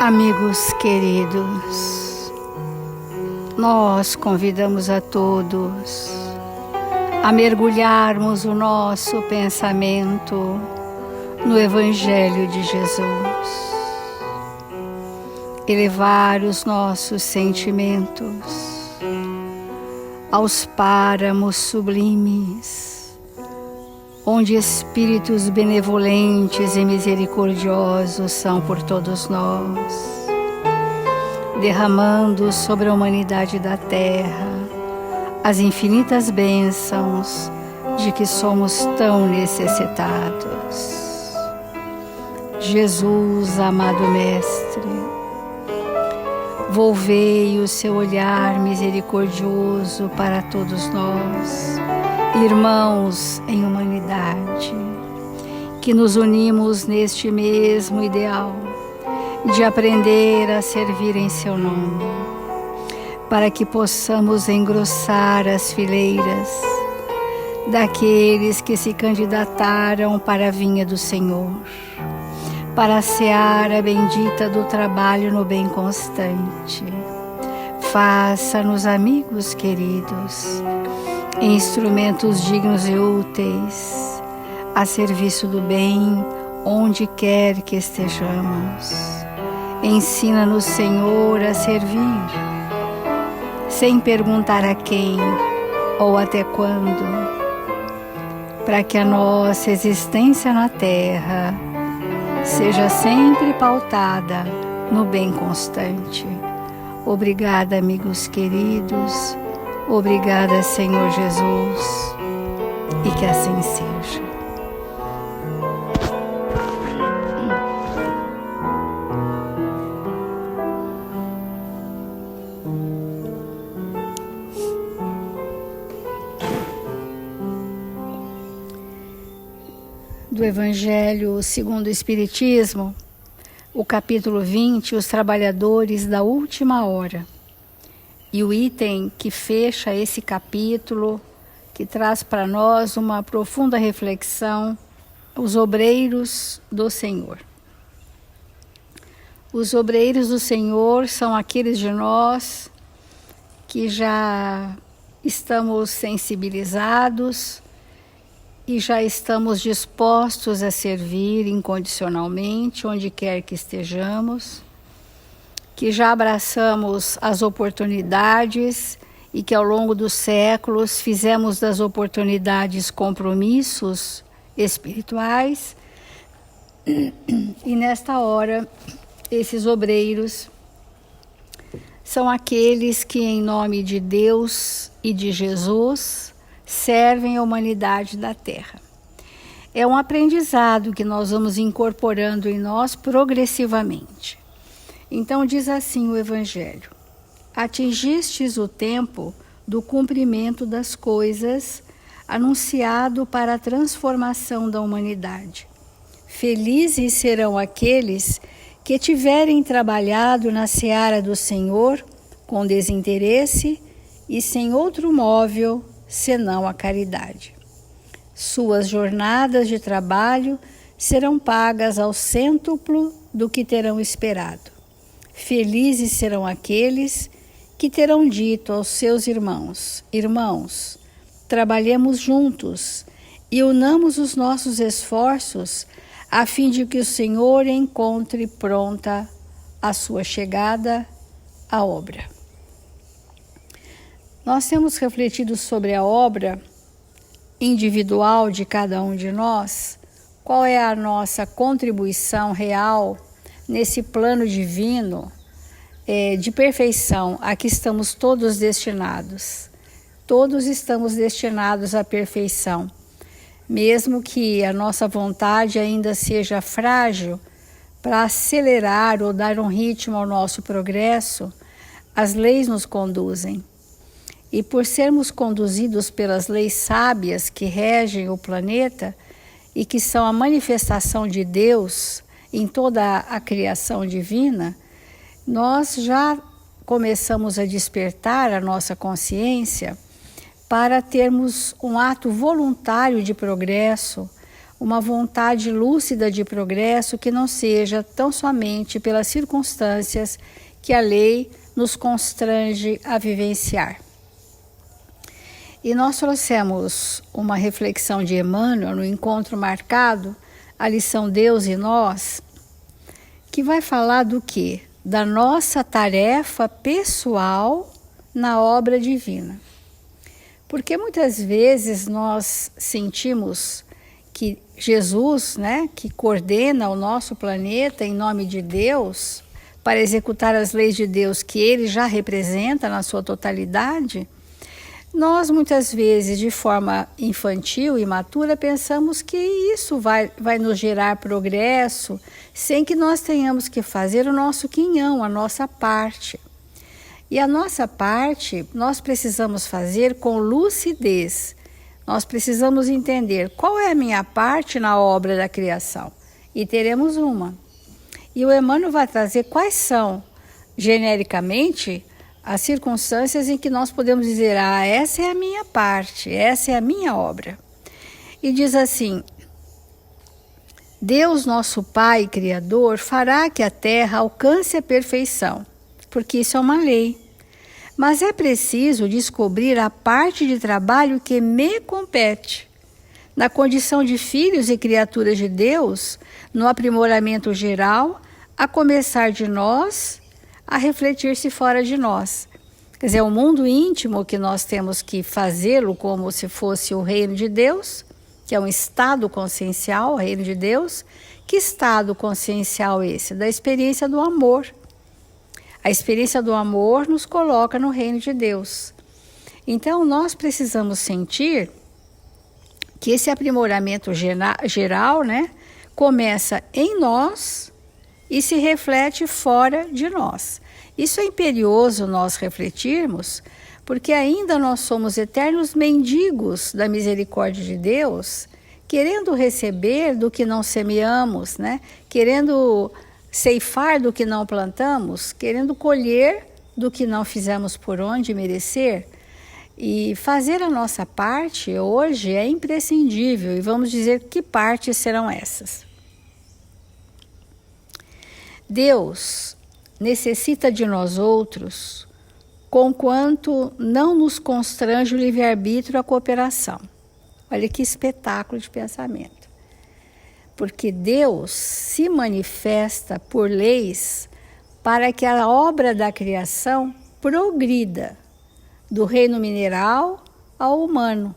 Amigos queridos, nós convidamos a todos a mergulharmos o nosso pensamento no Evangelho de Jesus, elevar os nossos sentimentos aos páramos sublimes, onde espíritos benevolentes e misericordiosos são por todos nós, derramando sobre a humanidade da terra as infinitas bênçãos de que somos tão necessitados. Jesus, amado Mestre, volvei o seu olhar misericordioso para todos nós, irmãos em humanidade, que nos unimos neste mesmo ideal de aprender a servir em seu nome, para que possamos engrossar as fileiras daqueles que se candidataram para a vinha do Senhor, para a seara bendita do trabalho no bem constante. Faça-nos, amigos queridos, instrumentos dignos e úteis, a serviço do bem, onde quer que estejamos. Ensina-nos, Senhor, a servir, sem perguntar a quem ou até quando, para que a nossa existência na terra seja sempre pautada no bem constante. Obrigada, amigos queridos. Obrigada, Senhor Jesus, e que assim seja. Do Evangelho segundo o Espiritismo, o capítulo 20, os trabalhadores da última hora. E o item que fecha esse capítulo, que traz para nós uma profunda reflexão, os obreiros do Senhor. Os obreiros do Senhor são aqueles de nós que já estamos sensibilizados e já estamos dispostos a servir incondicionalmente, onde quer que estejamos, que já abraçamos as oportunidades e que ao longo dos séculos fizemos das oportunidades compromissos espirituais. E nesta hora, esses obreiros são aqueles que, em nome de Deus e de Jesus, servem a humanidade da Terra. É um aprendizado que nós vamos incorporando em nós progressivamente. Então diz assim o Evangelho: atingistes o tempo do cumprimento das coisas, anunciado para a transformação da humanidade. Felizes serão aqueles que tiverem trabalhado na seara do Senhor com desinteresse e sem outro móvel senão a caridade. Suas jornadas de trabalho serão pagas ao cêntuplo do que terão esperado. Felizes serão aqueles que terão dito aos seus irmãos: irmãos, trabalhemos juntos e unamos os nossos esforços a fim de que o Senhor encontre pronta a sua chegada à obra. Nós temos refletido sobre a obra individual de cada um de nós, qual é a nossa contribuição real nesse plano divino de perfeição a que estamos todos destinados. Todos estamos destinados à perfeição, mesmo que a nossa vontade ainda seja frágil. Para acelerar ou dar um ritmo ao nosso progresso, as leis nos conduzem. E por sermos conduzidos pelas leis sábias que regem o planeta e que são a manifestação de Deus em toda a criação divina, nós já começamos a despertar a nossa consciência para termos um ato voluntário de progresso, uma vontade lúcida de progresso que não seja tão somente pelas circunstâncias que a lei nos constrange a vivenciar. E nós trouxemos uma reflexão de Emmanuel no encontro marcado, a lição Deus e Nós, que vai falar do quê? Da nossa tarefa pessoal na obra divina. Porque muitas vezes nós sentimos que Jesus, né, que coordena o nosso planeta em nome de Deus, para executar as leis de Deus que ele já representa na sua totalidade, nós muitas vezes, de forma infantil e imatura, pensamos que isso vai nos gerar progresso, sem que nós tenhamos que fazer o nosso quinhão, a nossa parte. E a nossa parte nós precisamos fazer com lucidez. Nós precisamos entender qual é a minha parte na obra da criação. E teremos uma. E o Emmanuel vai trazer quais são, genericamente, as circunstâncias em que nós podemos dizer: ah, essa é a minha parte, essa é a minha obra. E diz assim: Deus, nosso Pai Criador, fará que a terra alcance a perfeição, porque isso é uma lei. Mas é preciso descobrir a parte de trabalho que me compete. Na condição de filhos e criaturas de Deus, no aprimoramento geral, a começar de nós, a refletir-se fora de nós. Quer dizer, o mundo íntimo que nós temos que fazê-lo como se fosse o reino de Deus, que é um estado consciencial, o reino de Deus. Que estado consciencial esse? Da experiência do amor. A experiência do amor nos coloca no reino de Deus. Então, nós precisamos sentir que esse aprimoramento geral, né, começa em nós e se reflete fora de nós. Isso é imperioso nós refletirmos, porque ainda nós somos eternos mendigos da misericórdia de Deus, querendo receber do que não semeamos, né? Querendo ceifar do que não plantamos, querendo colher do que não fizemos por onde merecer. E fazer a nossa parte hoje é imprescindível, e vamos dizer que partes serão essas. Deus necessita de nós outros, conquanto não nos constrange o livre-arbítrio à cooperação. Olha que espetáculo de pensamento. Porque Deus se manifesta por leis para que a obra da criação progrida do reino mineral ao humano.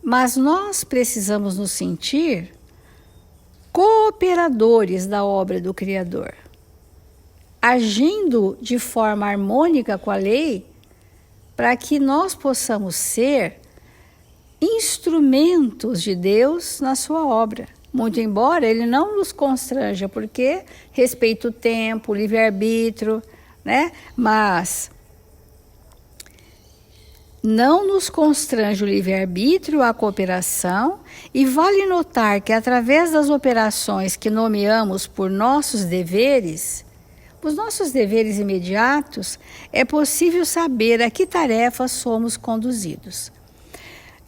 Mas nós precisamos nos sentir cooperadores da obra do Criador, agindo de forma harmônica com a lei, para que nós possamos ser instrumentos de Deus na sua obra. Muito embora ele não nos constranja, porque respeita o tempo, o livre-arbítrio, né? Mas não nos constrange o livre-arbítrio à cooperação, e vale notar que através das operações que nomeamos por nossos deveres, os nossos deveres imediatos, é possível saber a que tarefas somos conduzidos.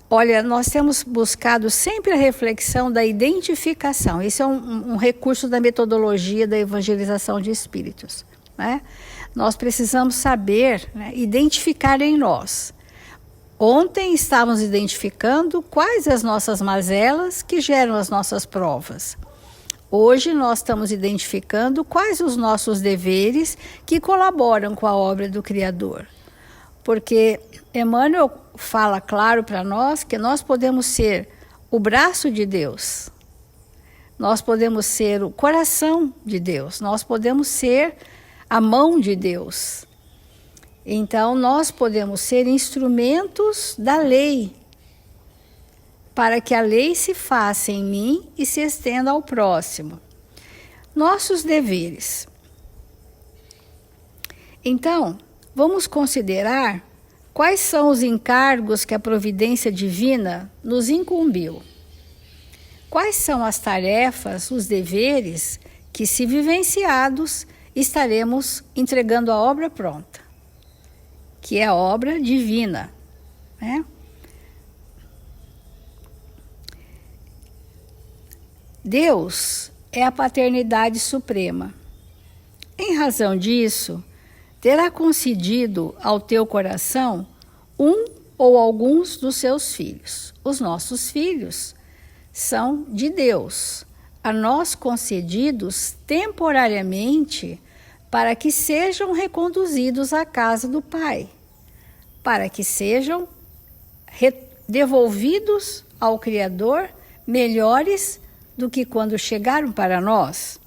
Olha, nós temos buscado sempre a reflexão da identificação. Esse é um recurso da metodologia da evangelização de espíritos, né? Nós precisamos saber, né, identificar em nós. Ontem estávamos identificando quais as nossas mazelas que geram as nossas provas. Hoje nós estamos identificando quais os nossos deveres que colaboram com a obra do Criador. Porque Emmanuel fala claro para nós que nós podemos ser o braço de Deus, nós podemos ser o coração de Deus, nós podemos ser a mão de Deus. Então nós podemos ser instrumentos da lei, para que a lei se faça em mim e se estenda ao próximo. Nossos deveres. Então, vamos considerar quais são os encargos que a providência divina nos incumbiu. Quais são as tarefas, os deveres que, se vivenciados, estaremos entregando a obra pronta, que é a obra divina, né? Deus é a paternidade suprema. Em razão disso, terá concedido ao teu coração um ou alguns dos seus filhos. Os nossos filhos são de Deus, a nós concedidos temporariamente para que sejam reconduzidos à casa do Pai, para que sejam devolvidos ao Criador melhores do que quando chegaram para nós,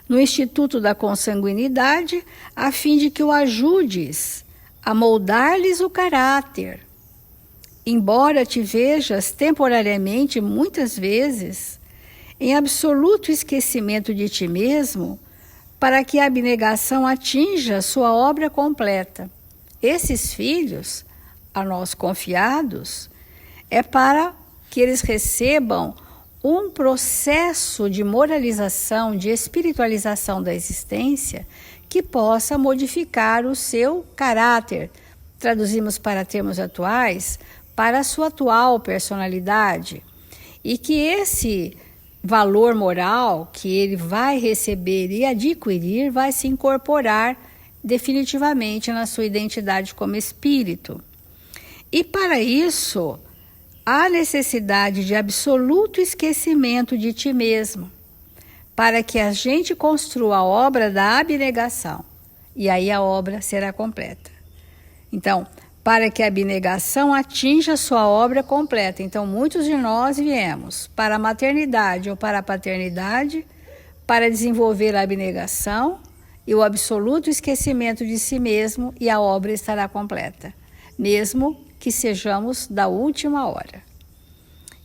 no Instituto da Consanguinidade, a fim de que o ajudes a moldar-lhes o caráter. Embora te vejas temporariamente, muitas vezes, em absoluto esquecimento de ti mesmo, para que a abnegação atinja sua obra completa. Esses filhos, a nós confiados, é para que eles recebam um processo de moralização, de espiritualização da existência que possa modificar o seu caráter. Traduzimos para termos atuais, para a sua atual personalidade. E que esse valor moral que ele vai receber e adquirir vai se incorporar definitivamente na sua identidade como espírito. E para isso, há necessidade de absoluto esquecimento de ti mesmo, para que a gente construa a obra da abnegação, e aí a obra será completa. Então, para que a abnegação atinja sua obra completa. Então, muitos de nós viemos para a maternidade ou para a paternidade para desenvolver a abnegação e o absoluto esquecimento de si mesmo, e a obra estará completa, mesmo que sejamos da última hora.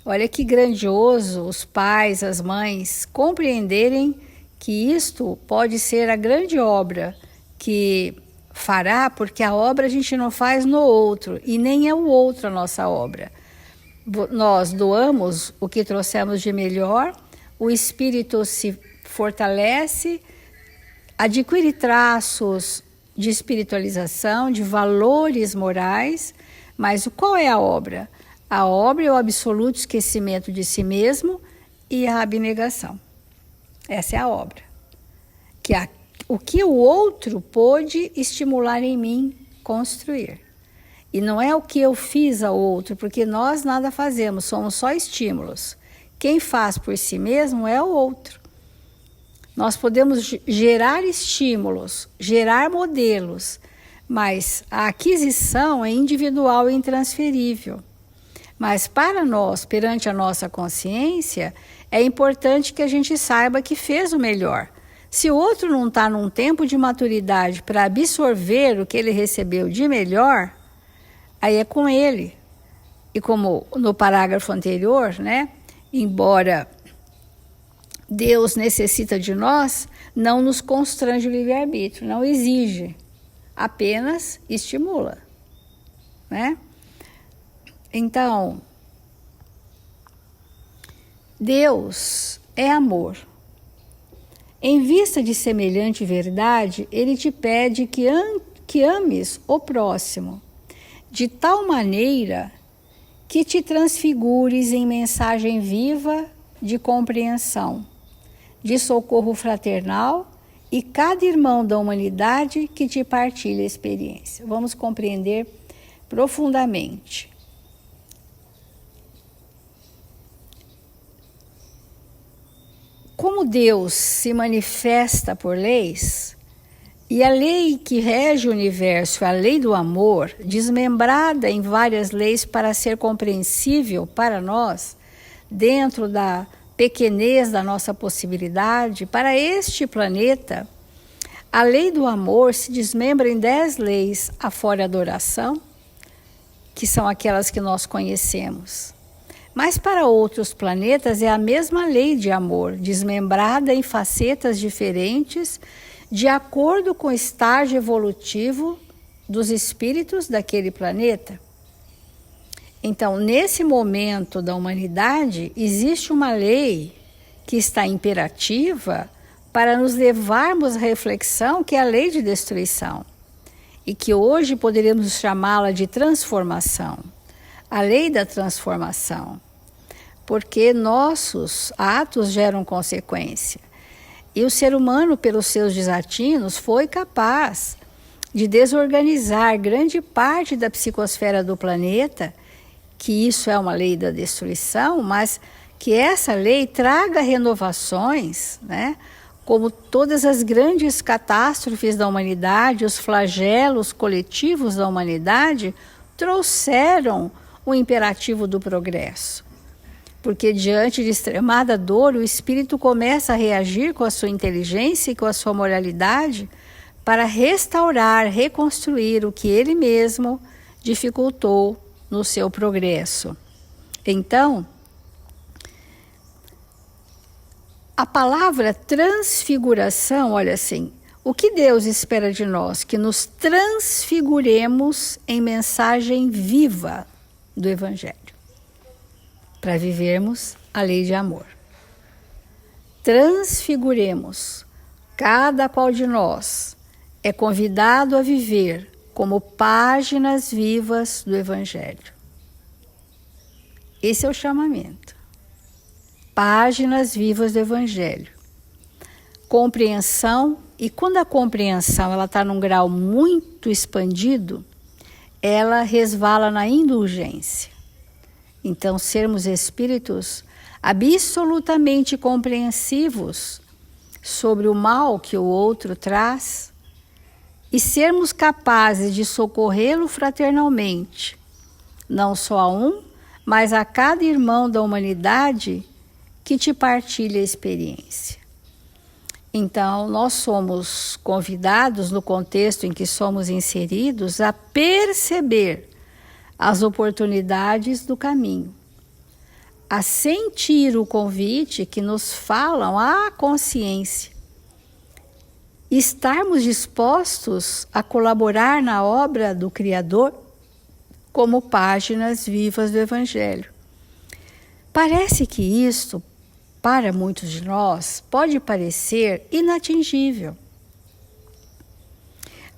Olha que grandioso os pais, as mães compreenderem que isto pode ser a grande obra que fará, porque a obra a gente não faz no outro e nem é o outro a nossa obra. Nós doamos o que trouxemos de melhor, o espírito se fortalece, adquire traços de espiritualização, de valores morais. Mas qual é a obra? A obra é o absoluto esquecimento de si mesmo e a abnegação. Essa é a obra. O que o outro pôde estimular em mim construir. E não é o que eu fiz ao outro, porque nós nada fazemos, somos só estímulos. Quem faz por si mesmo é o outro. Nós podemos gerar estímulos, gerar modelos, mas a aquisição é individual e intransferível. Mas para nós, perante a nossa consciência, é importante que a gente saiba que fez o melhor. Se o outro não está num tempo de maturidade para absorver o que ele recebeu de melhor, aí é com ele. E como no parágrafo anterior, né, embora Deus necessita de nós, não nos constrange o livre-arbítrio, não exige, apenas estimula, né? Então, Deus é amor. Em vista de semelhante verdade, Ele te pede que ames o próximo, de tal maneira que te transfigures em mensagem viva de compreensão, de socorro fraternal e cada irmão da humanidade que te partilha a experiência. Vamos compreender profundamente. Como Deus se manifesta por leis, e a lei que rege o universo é a lei do amor, desmembrada em várias leis para ser compreensível para nós, dentro da pequenez da nossa possibilidade, para este planeta, a lei do amor se desmembra em 10 leis afora a adoração, que são aquelas que nós conhecemos. Mas para outros planetas é a mesma lei de amor, desmembrada em facetas diferentes, de acordo com o estágio evolutivo dos espíritos daquele planeta. Então, nesse momento da humanidade, existe uma lei que está imperativa para nos levarmos à reflexão, que é a lei de destruição, e que hoje poderíamos chamá-la de transformação, a lei da transformação. porque nossos atos geram consequência. E o ser humano, pelos seus desatinos, foi capaz de desorganizar grande parte da psicosfera do planeta, que isso é uma lei da destruição, mas que essa lei traga renovações, né? Como todas as grandes catástrofes da humanidade, os flagelos coletivos da humanidade, trouxeram o imperativo do progresso. Porque diante de extremada dor, o espírito começa a reagir com a sua inteligência e com a sua moralidade para restaurar, reconstruir o que ele mesmo dificultou no seu progresso. Então, a palavra transfiguração, olha assim, o que Deus espera de nós? Que nos transfiguremos em mensagem viva do Evangelho, para vivermos a lei de amor. Transfiguremos, cada qual de nós é convidado a viver como páginas vivas do Evangelho. Esse é o chamamento. Páginas vivas do Evangelho. Compreensão, e quando a compreensão ela está num grau muito expandido, ela resvala na indulgência. Então, sermos espíritos absolutamente compreensivos sobre o mal que o outro traz e sermos capazes de socorrê-lo fraternalmente, não só a um, mas a cada irmão da humanidade que te partilha a experiência. Então, nós somos convidados, no contexto em que somos inseridos, a perceber as oportunidades do caminho, a sentir o convite que nos falam à consciência, estarmos dispostos a colaborar na obra do Criador como páginas vivas do Evangelho. Parece que isto, para muitos de nós, pode parecer inatingível.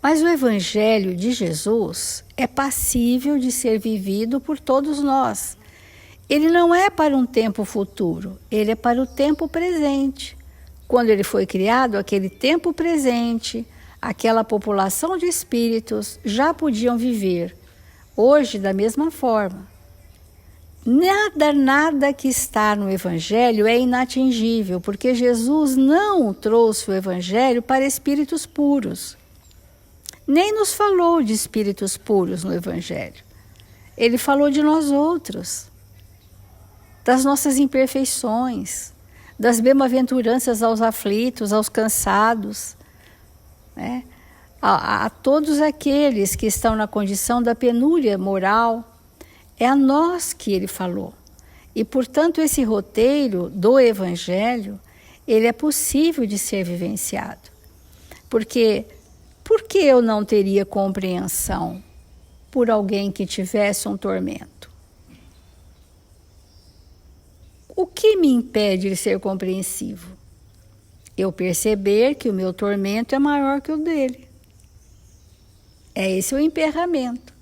Mas o Evangelho de Jesus é passível de ser vivido por todos nós. Ele não é para um tempo futuro, ele é para o tempo presente. Quando ele foi criado, aquele tempo presente, aquela população de espíritos já podiam viver. Hoje, da mesma forma. Nada que está no Evangelho é inatingível, porque Jesus não trouxe o Evangelho para espíritos puros. Nem nos falou de espíritos puros no Evangelho. Ele falou de nós outros, das nossas imperfeições, das bem-aventuranças aos aflitos, aos cansados, né? A todos aqueles que estão na condição da penúria moral. É a nós que ele falou. E, portanto, esse roteiro do Evangelho, ele é possível de ser vivenciado. Porque, por que eu não teria compreensão por alguém que tivesse um tormento? O que me impede de ser compreensivo? Eu perceber que o meu tormento é maior que o dele. É esse o emperramento.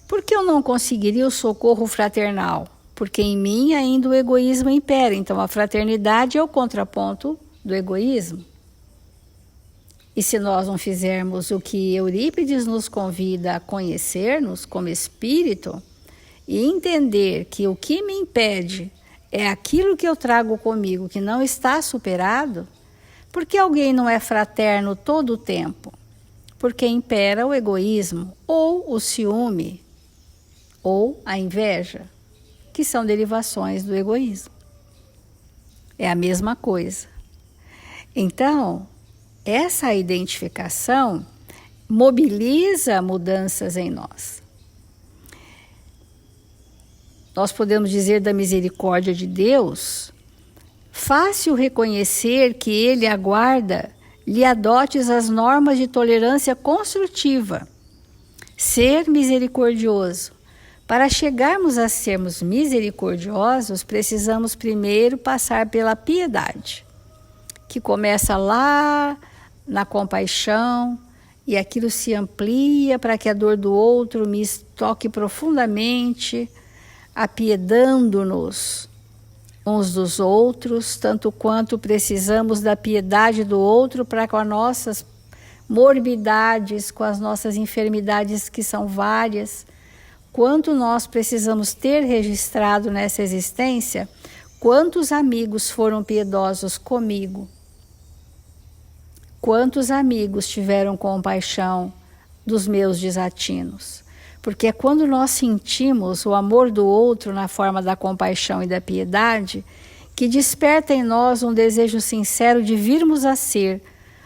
Por que eu não conseguiria o socorro fraternal? Porque em mim ainda o egoísmo impera. Então a fraternidade é o contraponto do egoísmo. E se nós não fizermos o que Eurípides nos convida a conhecer-nos como espírito e entender que o que me impede é aquilo que eu trago comigo que não está superado, porque alguém não é fraterno todo o tempo? Porque impera o egoísmo ou o ciúme, ou a inveja, que são derivações do egoísmo. É a mesma coisa. Então, essa identificação mobiliza mudanças em nós. Nós podemos dizer da misericórdia de Deus, fácil reconhecer que Ele aguarda lhe adotes as normas de tolerância construtiva, ser misericordioso. Para chegarmos a sermos misericordiosos, precisamos primeiro passar pela piedade, que começa lá na compaixão, e aquilo se amplia para que a dor do outro me toque profundamente, apiedando-nos uns dos outros, tanto quanto precisamos da piedade do outro para com as nossas morbidades, com as nossas enfermidades que são várias, quanto nós precisamos ter registrado nessa existência, quantos amigos foram piedosos comigo, quantos amigos tiveram compaixão dos meus desatinos. Porque é quando nós sentimos o amor do outro na forma da compaixão e da piedade, que desperta em nós um desejo sincero de virmos a ser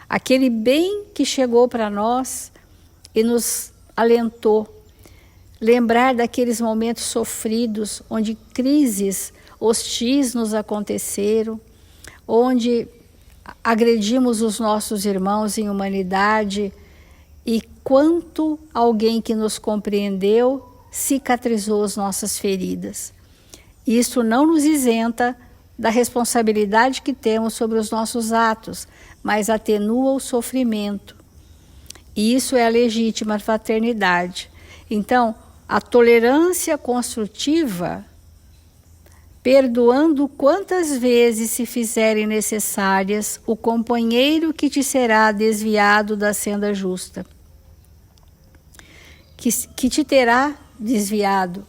aquele bem que chegou para nós e nos alentou. Lembrar daqueles momentos sofridos, onde crises hostis nos aconteceram, onde agredimos os nossos irmãos em humanidade, e quanto alguém que nos compreendeu cicatrizou as nossas feridas. Isso não nos isenta da responsabilidade que temos sobre os nossos atos, mas atenua o sofrimento. E isso é a legítima fraternidade. Então, a tolerância construtiva, perdoando quantas vezes se fizerem necessárias o companheiro que te será desviado da senda justa, que te terá desviado.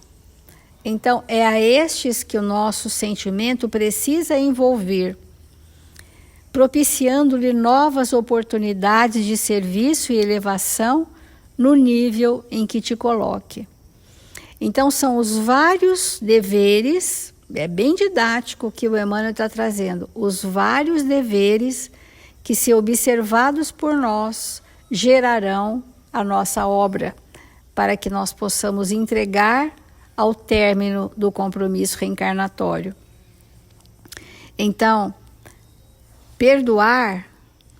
Então, é a estes que o nosso sentimento precisa envolver, propiciando-lhe novas oportunidades de serviço e elevação no nível em que te coloque. Então, são os vários deveres, é bem didático o que o Emmanuel está trazendo, os vários deveres que, se observados por nós, gerarão a nossa obra, para que nós possamos entregar ao término do compromisso reencarnatório. Então, perdoar,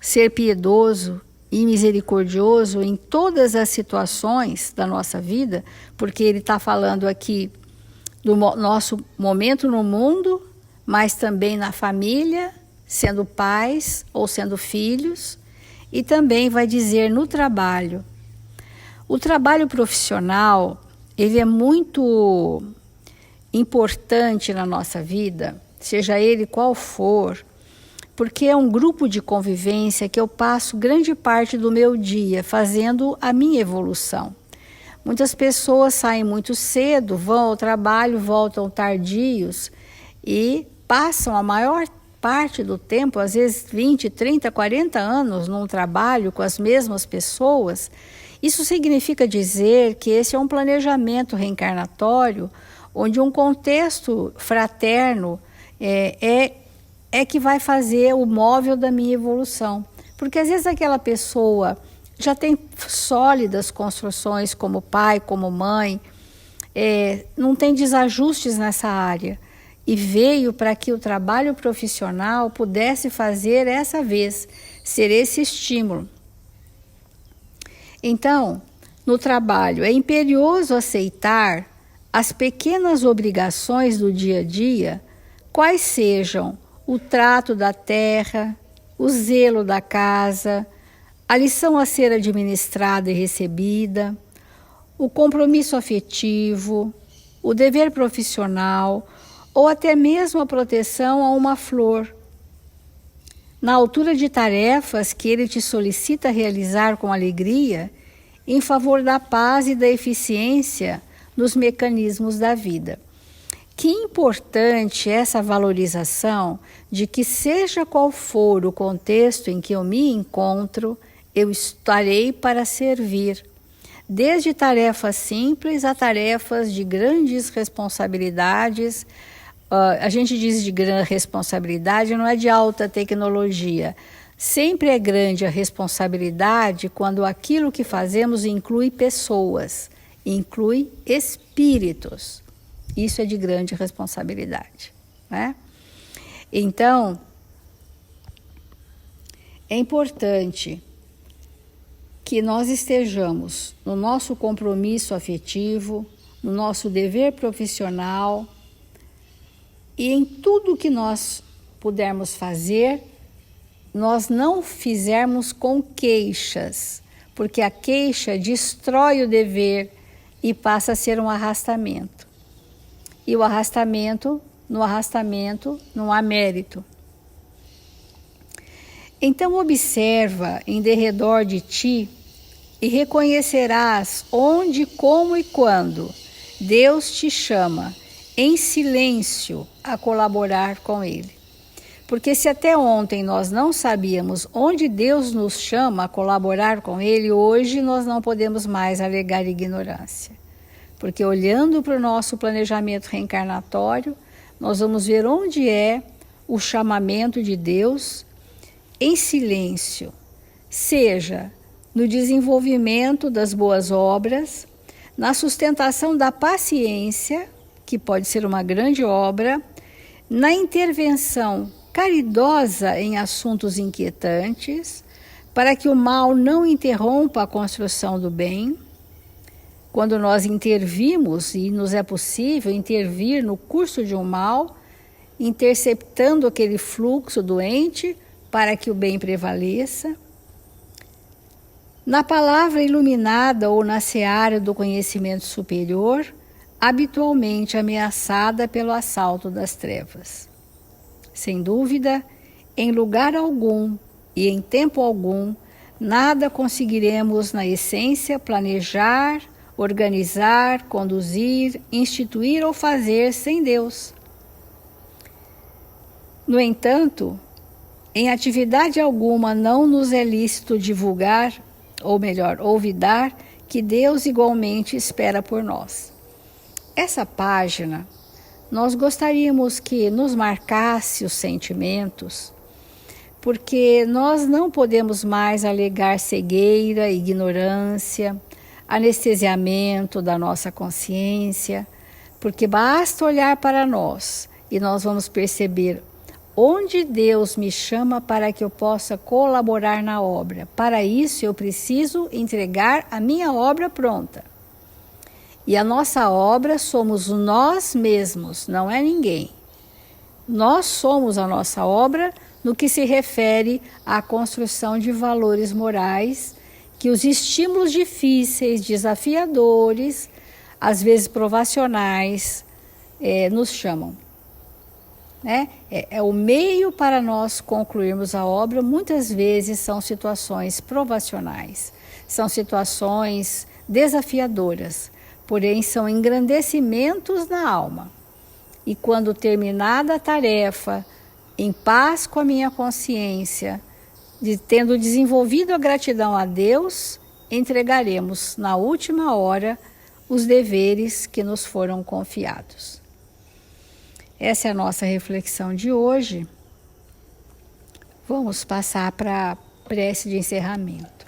ser piedoso e misericordioso em todas as situações da nossa vida, porque ele está falando aqui do nosso momento no mundo, mas também na família, sendo pais ou sendo filhos, e também vai dizer no trabalho. O trabalho profissional, ele é muito importante na nossa vida, seja ele qual for, porque é um grupo de convivência que eu passo grande parte do meu dia fazendo a minha evolução. Muitas pessoas saem muito cedo, vão ao trabalho, voltam tardios e passam a maior parte do tempo, às vezes 20, 30, 40 anos num trabalho com as mesmas pessoas. Isso significa dizer que esse é um planejamento reencarnatório, onde um contexto fraterno é que vai fazer o móvel da minha evolução. Porque às vezes aquela pessoa já tem sólidas construções como pai, como mãe, não tem desajustes nessa área, e veio para que o trabalho profissional pudesse fazer essa vez, ser esse estímulo. Então, no trabalho, é imperioso aceitar as pequenas obrigações do dia a dia, quais sejam o trato da terra, o zelo da casa, a lição a ser administrada e recebida, o compromisso afetivo, o dever profissional ou até mesmo a proteção a uma flor. Na altura de tarefas que ele te solicita realizar com alegria, em favor da paz e da eficiência nos mecanismos da vida. Que importante essa valorização de que, seja qual for o contexto em que eu me encontro, eu estarei para servir, desde tarefas simples a tarefas de grandes responsabilidades. A gente diz de grande responsabilidade, não é de alta tecnologia. Sempre é grande a responsabilidade quando aquilo que fazemos inclui pessoas, inclui espíritos. Isso é de grande responsabilidade, né? Então, é importante que nós estejamos no nosso compromisso afetivo, no nosso dever profissional e em tudo que nós pudermos fazer, nós não fizermos com queixas, porque a queixa destrói o dever e passa a ser um arrastamento. e no arrastamento não há mérito. Então observa em derredor de ti e reconhecerás onde, como e quando Deus te chama em silêncio a colaborar com Ele. Porque se até ontem nós não sabíamos onde Deus nos chama a colaborar com Ele, hoje nós não podemos mais alegar ignorância. Porque olhando para o nosso planejamento reencarnatório, nós vamos ver onde é o chamamento de Deus em silêncio, seja no desenvolvimento das boas obras, na sustentação da paciência, que pode ser uma grande obra, na intervenção caridosa em assuntos inquietantes, para que o mal não interrompa a construção do bem. Quando nós intervimos, e nos é possível intervir no curso de um mal, interceptando aquele fluxo doente para que o bem prevaleça. Na palavra iluminada ou na seara do conhecimento superior, habitualmente ameaçada pelo assalto das trevas. Sem dúvida, em lugar algum e em tempo algum, nada conseguiremos na essência planejar, organizar, conduzir, instituir ou fazer sem Deus. No entanto, em atividade alguma não nos é lícito divulgar, ou melhor, olvidar, que Deus igualmente espera por nós. Essa página, nós gostaríamos que nos marcasse os sentimentos, porque nós não podemos mais alegar cegueira, ignorância, anestesiamento da nossa consciência, porque basta olhar para nós e nós vamos perceber onde Deus me chama para que eu possa colaborar na obra. Para isso eu preciso entregar a minha obra pronta. E a nossa obra somos nós mesmos, não é ninguém. Nós somos a nossa obra no que se refere à construção de valores morais que os estímulos difíceis, desafiadores, às vezes provacionais, nos chamam. É o meio para nós concluirmos a obra. Muitas vezes são situações provacionais, são situações desafiadoras, porém são engrandecimentos na alma. E quando terminada a tarefa, em paz com a minha consciência, tendo desenvolvido a gratidão a Deus, entregaremos na última hora os deveres que nos foram confiados. Essa é a nossa reflexão de hoje. Vamos passar para a prece de encerramento.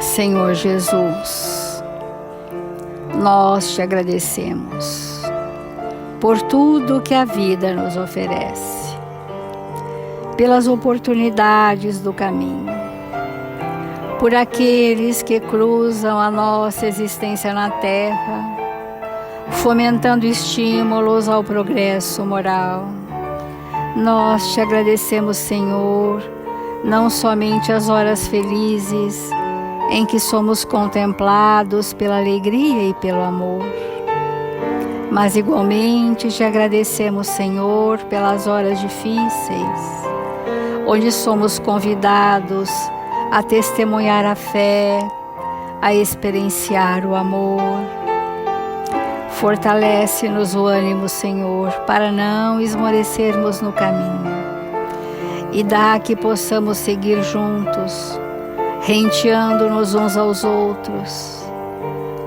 Senhor Jesus, nós te agradecemos por tudo que a vida nos oferece, pelas oportunidades do caminho, por aqueles que cruzam a nossa existência na Terra, fomentando estímulos ao progresso moral. Nós te agradecemos, Senhor, não somente as horas felizes em que somos contemplados pela alegria e pelo amor, mas igualmente te agradecemos, Senhor, pelas horas difíceis, onde somos convidados a testemunhar a fé, a experienciar o amor. Fortalece-nos o ânimo, Senhor, para não esmorecermos no caminho, e dá que possamos seguir juntos, renteando-nos uns aos outros,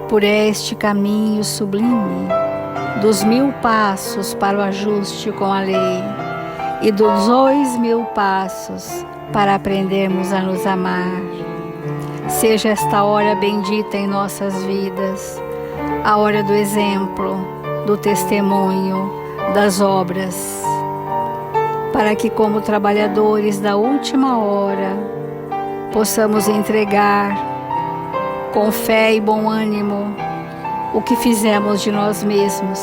por este caminho sublime dos 1000 passos para o ajuste com a lei e dos 2000 passos para aprendermos a nos amar. Seja esta hora bendita em nossas vidas, a hora do exemplo, do testemunho, das obras, para que, como trabalhadores da última hora, possamos entregar com fé e bom ânimo o que fizemos de nós mesmos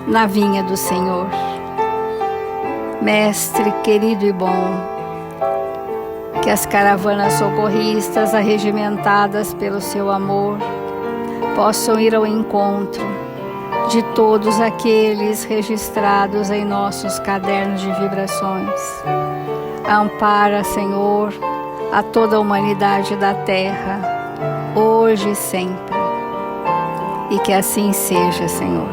na vinha do Senhor. Mestre querido e bom, que as caravanas socorristas arregimentadas pelo seu amor possam ir ao encontro de todos aqueles registrados em nossos cadernos de vibrações. Ampara, Senhor, a toda a humanidade da terra, hoje e sempre. E que assim seja, Senhor.